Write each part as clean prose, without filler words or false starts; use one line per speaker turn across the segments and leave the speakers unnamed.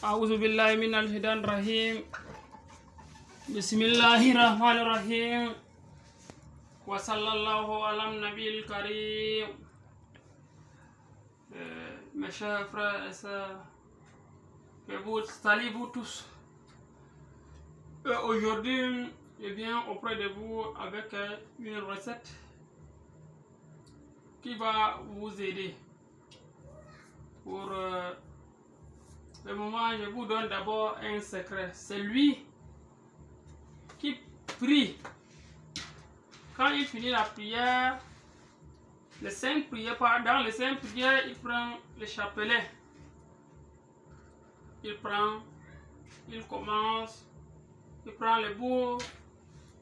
أعوذ بالله من الشيطان الرجيم. بسم الله الرحمن الرحيم. وصلى الله على النبي الكريم. Mes chers frères et sœurs, je vous salue vous tous. Aujourd'hui, je viens auprès de vous avec une recette qui va vous aider. Pour le moment, je vous donne d'abord un secret. C'est lui qui prie. Quand il finit la prière, dans les 5 prières, il prend le chapelet. Il commence, il prend le bout.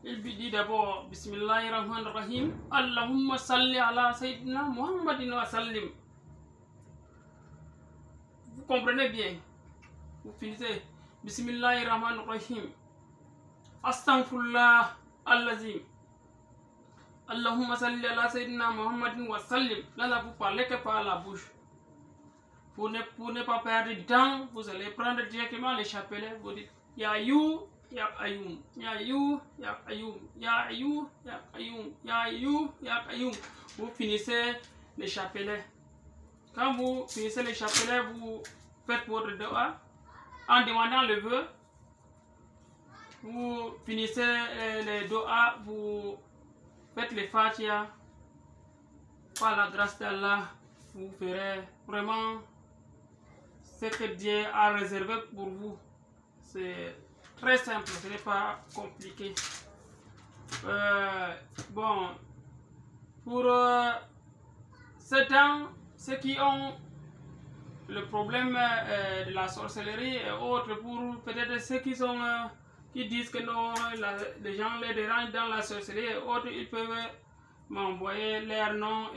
Il lui dit d'abord Bismillahirrahmanirrahim. Allahumma salli ala Sayyidina Muhammadin wa sallim. Vous comprenez bien. Vous finissez Bismillahirrahmanirrahim. Astaghfirullah al-Azim. Allahumma salli ala Sayyidina Muhammadin wa sallim. Là, vous parlez que par la bouche. Pour ne pas perdre du temps, vous allez prendre directement les chapelets. Vous dites Ya You, Ya Ayyum, Ya You, Ya Ayyum, Ya You, Ya Ayyum, Ya You, Ya Ayyum. Vous finissez les chapelets. Quand vous finissez les chapelets, vous faites votre doha en demandant le vœu. Vous finissez les doha, vous faites les Fatiha. Par la grâce d'Allah, vous ferez vraiment ce que Dieu a réservé pour vous. C'est très simple, ce n'est pas compliqué. Bon, pour ce temps, ceux qui ont le problème de la sorcellerie et autres, pour peut-être ceux qui sont qui disent que non, les gens les dérangent dans la sorcellerie et autres, ils peuvent m'envoyer leur nom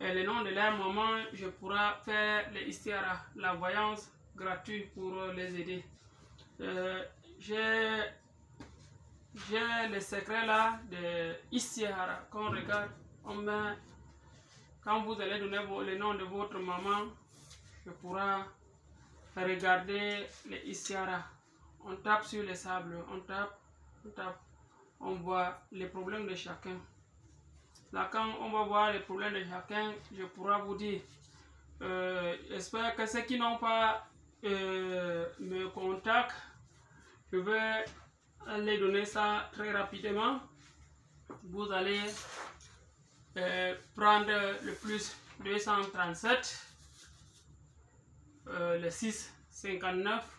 et le nom de leur maman. Je pourrai faire les istiara, la voyance gratuite pour les aider. J'ai le secret là de istiara qu'on regarde. Quand vous allez donner le nom de votre maman, je pourrai regarder les istiara. On tape sur le sable, on tape, on voit les problèmes de chacun. Là, quand on va voir les problèmes de chacun, je pourrai vous dire. J'espère que ceux qui n'ont pas me contactent, je vais les donner ça très rapidement. Vous allez prendre le plus 237, le 6, 59,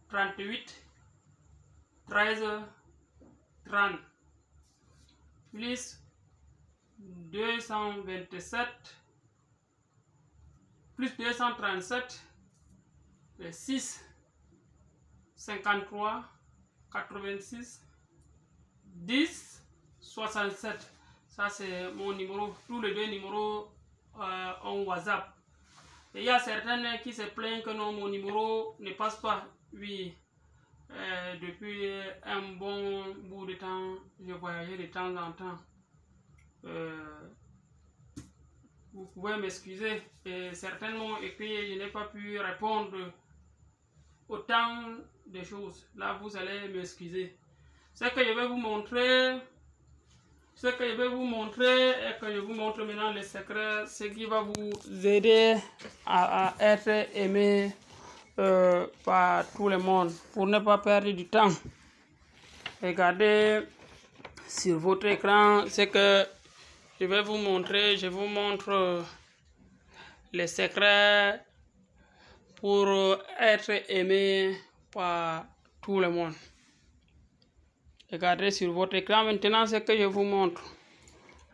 38, 13, 30, plus 227, plus 237, le 6, 53, 86, 10, 67. Ça, c'est mon numéro. Tous les deux numéros ont WhatsApp. Et il y a certaines qui se plaignent que non, mon numéro ne passe pas. Oui, depuis un bon bout de temps, je voyageais de temps en temps. Vous pouvez m'excuser. Certains m'ont écrit et je n'ai pas pu répondre autant de choses. Là, vous allez m'excuser. Ce que je vais vous montrer, et que je vous montre maintenant le secret, ce qui va vous aider à être aimé par tout le monde, pour ne pas perdre du temps. Regardez sur votre écran ce que je vais vous montrer. Je vous montre les secrets pour être aimé par tout le monde. Regardez sur votre écran maintenant ce que je vous montre.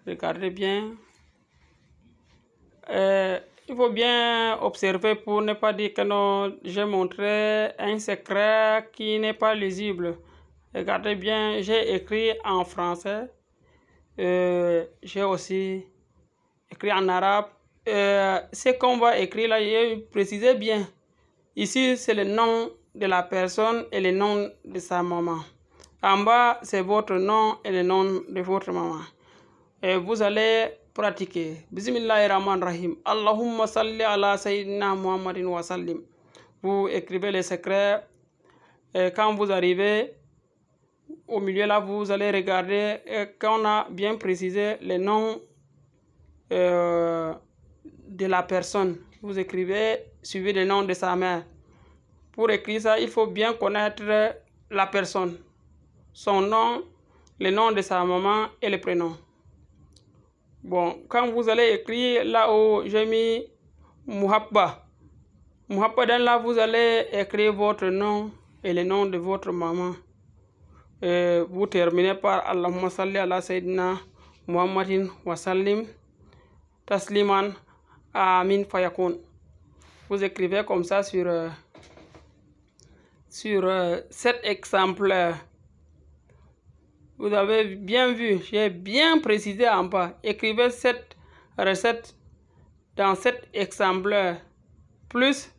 Regardez bien. Il faut bien observer pour ne pas dire que non, j'ai montré un secret qui n'est pas lisible. Regardez bien, j'ai écrit en français. J'ai aussi écrit en arabe. Ce qu'on va écrire là, j'ai précisé bien. Ici, c'est le nom de la personne et le nom de sa maman. En bas, c'est votre nom et le nom de votre maman. Et vous allez pratiquer. Bismillahirrahmanirrahim. Allahumma salli ala sayyidina Muhammadin wa sallim. Vous écrivez les secrets. Et quand vous arrivez au milieu là, vous allez regarder qu'on a bien précisé les noms de la personne. Vous écrivez suivi le nom de sa mère. Pour écrire ça, il faut bien connaître la personne, son nom, le nom de sa maman et le prénom. Bon, quand vous allez écrire là-haut, j'ai mis Muhabba. Muhabba, là, vous allez écrire votre nom et le nom de votre maman. Et vous terminez par Allahumma salli ala sayyidina Muhammadin wa sallim tasliman amin fayakun. Vous écrivez comme ça sur cet exemplaire. Vous avez bien vu, j'ai bien précisé en bas. Écrivez cette recette dans cet exemplaire. Plus,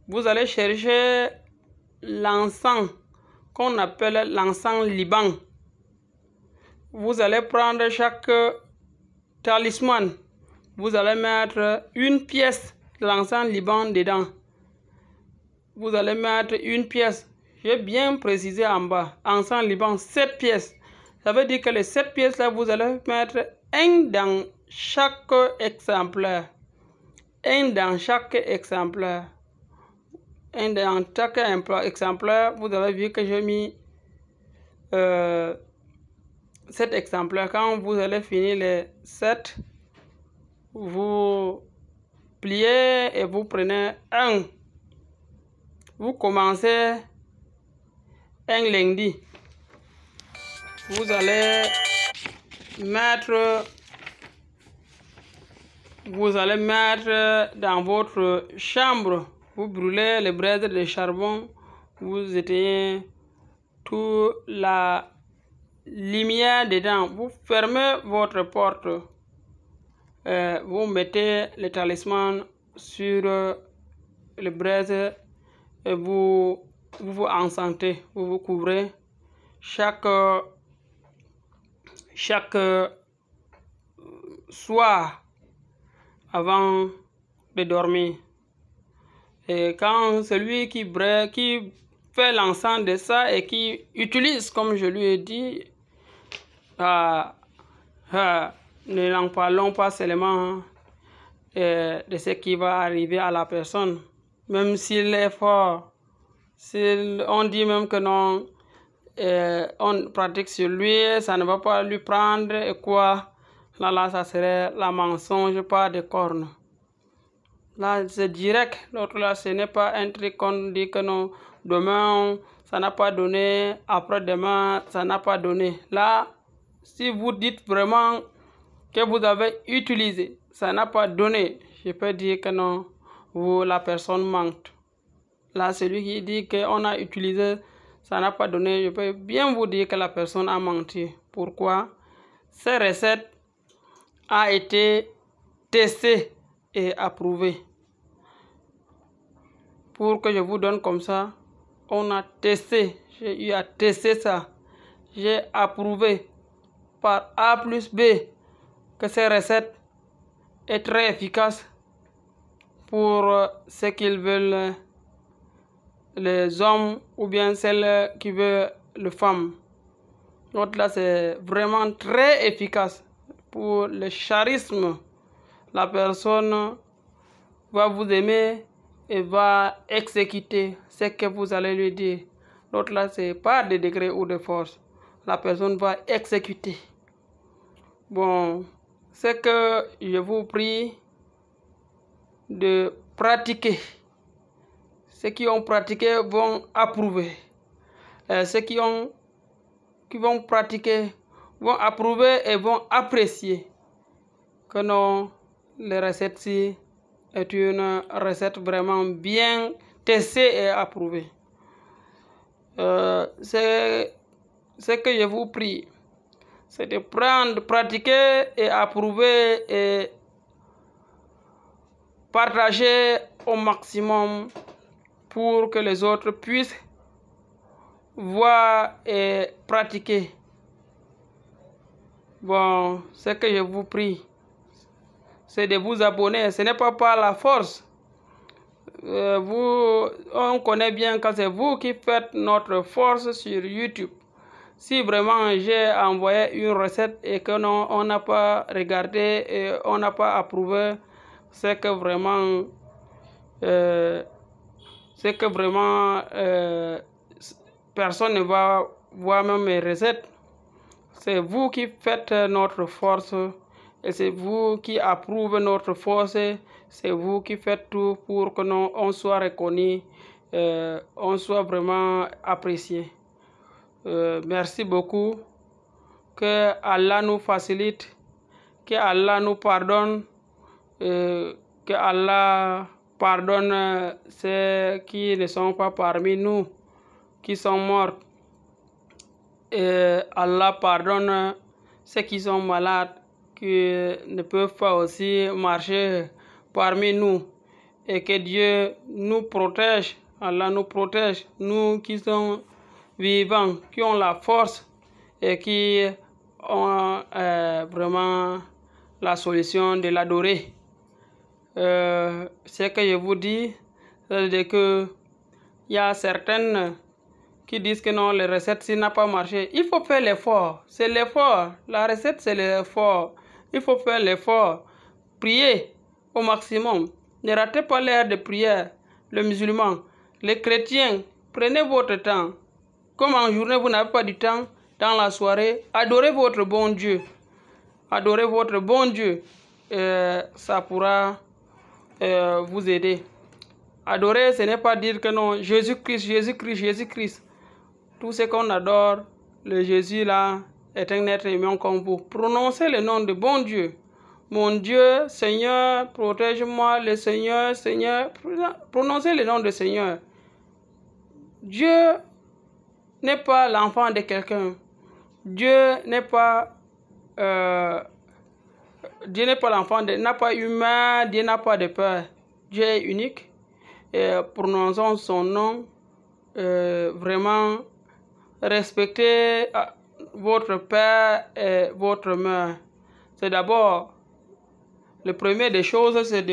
vous allez chercher l'encens qu'on appelle l'encens Liban. Vous allez prendre chaque talisman. Vous allez mettre une pièce de l'encens Liban dedans. Vous allez mettre une pièce. J'ai bien précisé en bas. Encens Liban, 7 pièces. Ça veut dire que les 7 pièces là, vous allez mettre un dans chaque exemplaire. Un dans chaque exemplaire. Un dans chaque exemplaire. Vous avez vu que j'ai mis 7 exemplaires. Quand vous allez finir les 7, vous pliez et vous prenez un. Vous commencez un lundi. Vous allez mettre dans votre chambre. Vous brûlez les braises de charbon. Vous éteignez toute la lumière dedans. Vous fermez votre porte. Vous mettez le talisman sur les braises et vous encensez. Vous vous couvrez chaque soir avant de dormir. Et quand celui qui fait l'encens de ça et qui utilise, comme je lui ai dit, ne n'en parlons pas seulement de ce qui va arriver à la personne. Même s'il est fort, on dit même que non, on pratique sur lui, ça ne va pas lui prendre et quoi. Là, ça serait la mensonge, pas de cornes. Là, c'est direct. L'autre là, ce n'est pas un truc qu'on dit que non, demain, ça n'a pas donné, après-demain, ça n'a pas donné. Là, si vous dites vraiment que vous avez utilisé, ça n'a pas donné, je peux dire que non, la personne manque. Là, celui qui dit qu'on a utilisé, ça n'a pas donné, je peux bien vous dire que la personne a menti. Pourquoi? Ces recettes a été testée et approuvée. Pour que je vous donne comme ça, on a testé, j'ai eu à tester ça. J'ai approuvé par A plus B que ces recettes est très efficace pour ce qu'ils veulent les hommes ou bien celles qui veulent les femmes. Donc là, c'est vraiment très efficace pour le charisme. La personne va vous aimer et va exécuter ce que vous allez lui dire. L'autre là, c'est pas de degré ou de force. La personne va exécuter. Bon, c'est que je vous prie de pratiquer. Ceux qui ont pratiqué vont approuver. Ceux qui vont pratiquer vont approuver et vont apprécier que non, les recettes-ci est une recette vraiment bien testée et approuvée. C'est ce que je vous prie, c'est de pratiquer et approuver et partager au maximum pour que les autres puissent voir et pratiquer. Bon, ce que je vous prie, c'est de vous abonner. Ce n'est pas par la force. On connaît bien que c'est vous qui faites notre force sur YouTube. Si vraiment j'ai envoyé une recette et que non, on n'a pas regardé et on n'a pas approuvé, c'est que vraiment, personne ne va voir même mes recettes. C'est vous qui faites notre force et c'est vous qui approuvez notre force. C'est vous qui faites tout pour que nous, on soit reconnu, on soit vraiment apprécié. Merci beaucoup. Que Allah nous facilite, que Allah nous pardonne, que Allah pardonne ceux qui ne sont pas parmi nous, qui sont morts. Et Allah pardonne ceux qui sont malades, qui ne peuvent pas aussi marcher parmi nous. Et que Dieu nous protège, Allah nous protège, nous qui sommes vivants, qui ont la force et qui ont vraiment la solution de l'adorer. Ce que je vous dis, c'est que il y a certaines qui disent que non, les recettes, ça n'a pas marché. Il faut faire l'effort. C'est l'effort. La recette, c'est l'effort. Il faut faire l'effort. Prier au maximum. Ne ratez pas l'heure de prière. Le musulman, les chrétiens, prenez votre temps. Comme en journée, vous n'avez pas du temps, dans la soirée, adorez votre bon Dieu. Adorez votre bon Dieu. Ça pourra vous aider. Adorer, ce n'est pas dire que non, Jésus-Christ, Jésus-Christ, Jésus-Christ. Tout ce qu'on adore, le Jésus là, est un être humain comme vous. Prononcez le nom de bon Dieu. Mon Dieu, Seigneur, protège-moi, le Seigneur, Seigneur. Prononcez le nom de Seigneur. Dieu n'est pas l'enfant de quelqu'un. Dieu n'est pas l'enfant de, n'a pas humain, Dieu n'a pas de peur. Dieu est unique. Et prononçons son nom. Vraiment, respectez votre père et votre mère. C'est d'abord, le premier des choses, c'est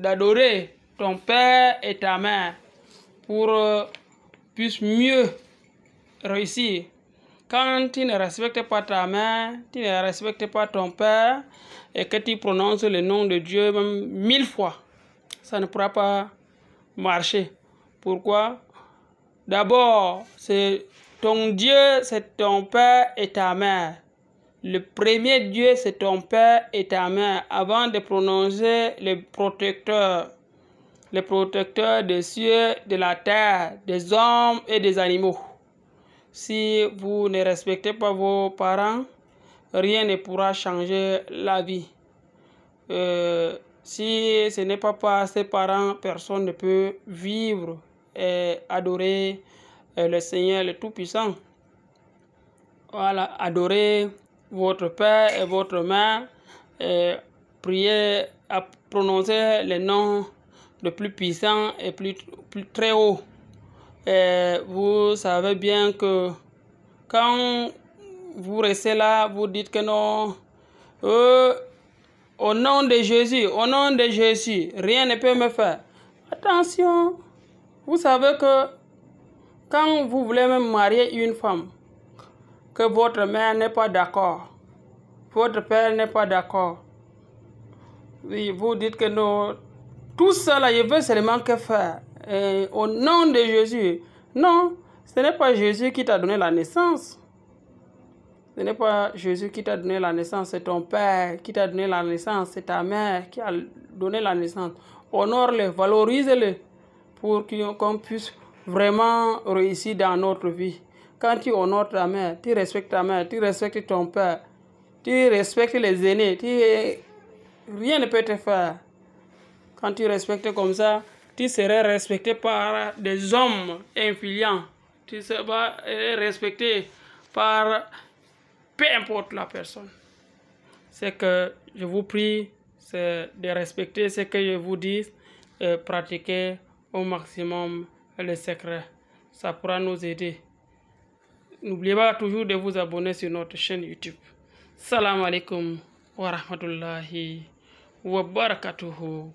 d'adorer ton père et ta mère pour puisse mieux réussir. Quand tu ne respectes pas ta mère, tu ne respectes pas ton père et que tu prononces le nom de Dieu même 1000 fois, ça ne pourra pas marcher. Pourquoi? D'abord, c'est ton Dieu, c'est ton père et ta mère. Le premier Dieu, c'est ton père et ta mère, avant de prononcer le protecteur des cieux, de la terre, des hommes et des animaux. Si vous ne respectez pas vos parents, rien ne pourra changer la vie. Si ce n'est pas par ses parents, personne ne peut vivre et adorer le Seigneur le Tout-Puissant. Voilà, adorez votre père et votre mère, et priez à prononcer les noms le plus puissant et plus très haut. Et vous savez bien que quand vous restez là, vous dites que non, au nom de Jésus, rien ne peut me faire. Attention, vous savez que quand vous voulez même marier une femme, que votre mère n'est pas d'accord, votre père n'est pas d'accord, oui, vous dites que non, tout ça là, je veux seulement que faire. Et au nom de Jésus. Non, ce n'est pas Jésus qui t'a donné la naissance. Ce n'est pas Jésus qui t'a donné la naissance, c'est ton père qui t'a donné la naissance, c'est ta mère qui a donné la naissance. Honore-le, valorise-le pour qu'on puisse vraiment réussir dans notre vie. Quand tu honores ta mère, tu respectes ta mère, tu respectes ton père, tu respectes les aînés, rien ne peut te faire. Quand tu respectes comme ça, tu serais respecté par des hommes influents. Tu seras respecté par peu importe la personne. C'est que je vous prie, c'est de respecter ce que je vous dis et pratiquer au maximum les secrets. Ça pourra nous aider. N'oubliez pas toujours de vous abonner sur notre chaîne YouTube. Salam alaikum wa rahmatullahi wa barakatuhu.